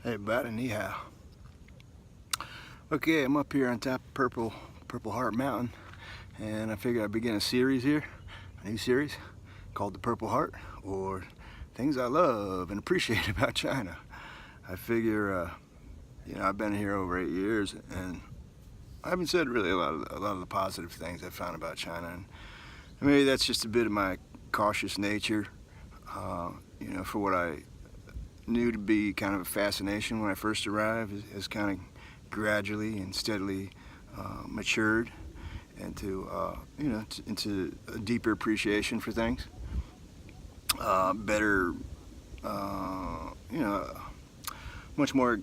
Hey buddy, ni hao. Okay, I'm up here on top of Purple Heart Mountain, and I figured I'd begin a series here, a new series called The Purple Heart, or Things I Love and Appreciate About China. I figure, I've been here over 8 years, and I haven't said really a lot of the positive things I found about China, and maybe that's just a bit of my cautious nature, for what I knew to be kind of a fascination when I first arrived has kind of gradually and steadily matured into into a deeper appreciation for things, better, much more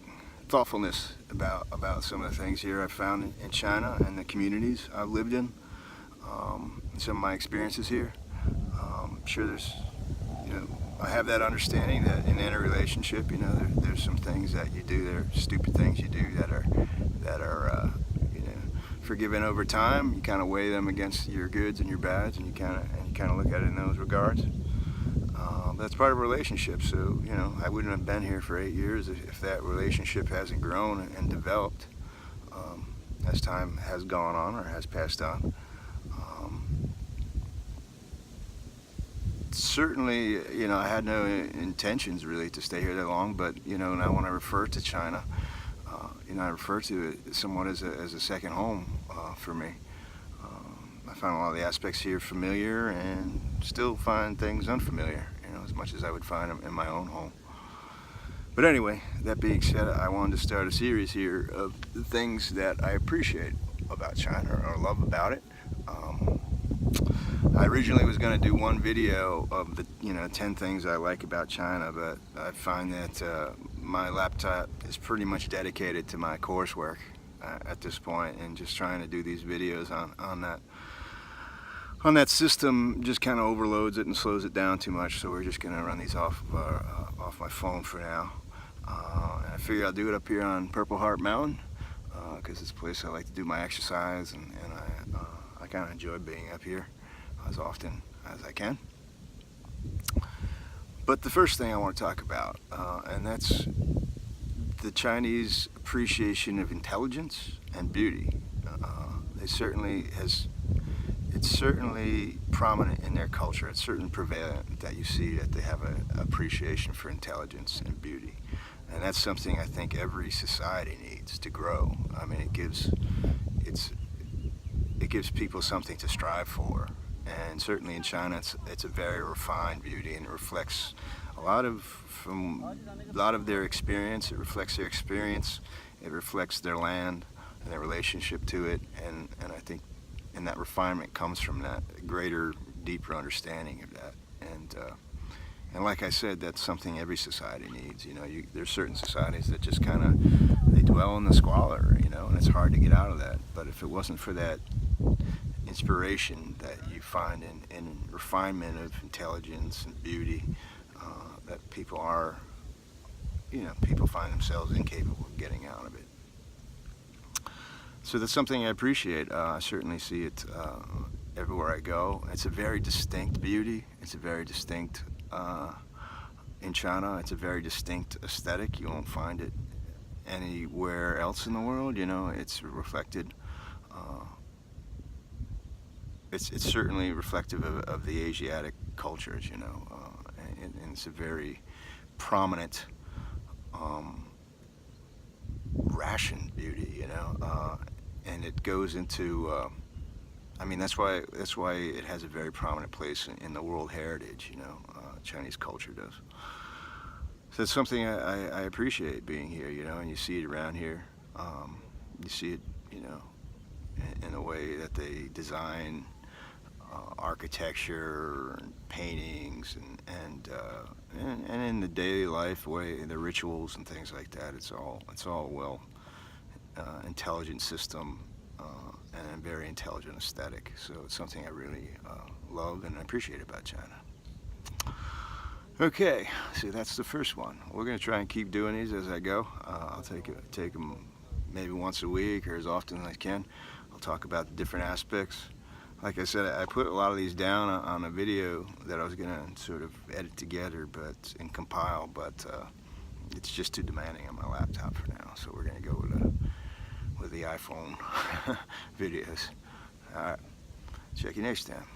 thoughtfulness about some of the things here I've found in China and the communities I've lived in, some of my experiences here. I'm sure there's, I have that understanding that in any relationship, there's some things that you do, there are stupid things you do that are forgiven over time. You kind of weigh them against your goods and your bads, and you kind of look at it in those regards. That's part of a relationship. So I wouldn't have been here for 8 years if that relationship hasn't grown and developed as time has gone on or has passed on. Certainly, I had no intentions really to stay here that long, but now when I refer to China, I refer to it somewhat as a second home for me. I find a lot of the aspects here familiar, and still find things unfamiliar, as much as I would find them in my own home. But anyway, that being said, I wanted to start a series here of the things that I appreciate about China or love about it. I originally was going to do one video of the 10 things I like about China, but I find that my laptop is pretty much dedicated to my coursework at this point, and just trying to do these videos on that system just kind of overloads it and slows it down too much. So we're just going to run these off my phone for now. And I figure I'll do it up here on Purple Heart Mountain because it's a place I like to do my exercise, and I kind of enjoy being up here as often as I can. But the first thing I want to talk about, and that's the Chinese appreciation of intelligence and beauty. It's certainly prominent in their culture. It's certainly prevalent that you see that they have an appreciation for intelligence and beauty. And that's something I think every society needs to grow. I mean, it gives people something to strive for. And certainly in China, it's a very refined beauty, and it reflects a lot of their experience. It reflects their experience. It reflects their land and their relationship to it. And I think, and that refinement comes from that greater, deeper understanding of that. And like I said, that's something every society needs. There's certain societies that just kind of, they dwell in the squalor, and it's hard to get out of that. But if it wasn't for that inspiration that you find in refinement of intelligence and beauty, that people find themselves incapable of getting out of it. So that's something I appreciate. I certainly see it everywhere I go. It's a very distinct beauty. It's a very distinct, in China, it's a very distinct aesthetic. You won't find it anywhere else in the world. It's reflected. It's certainly reflective of the Asiatic cultures, and it's a very prominent, rationed beauty, and it goes into. I mean, that's why it has a very prominent place in the World Heritage. Chinese culture does. So it's something I appreciate being here, and you see it around here. You see it, in the way that they design architecture and paintings, and in the daily life way, the rituals and things like that. It's all well intelligent system and a very intelligent aesthetic. So it's something I really love and appreciate about China. Okay, so that's the first one. We're going to try and keep doing these as I go. I'll take them maybe once a week or as often as I can. I'll talk about the different aspects. Like I said, I put a lot of these down on a video that I was going to sort of edit together and compile, but it's just too demanding on my laptop for now. So we're gonna go with the iPhone videos. All right, check you next time.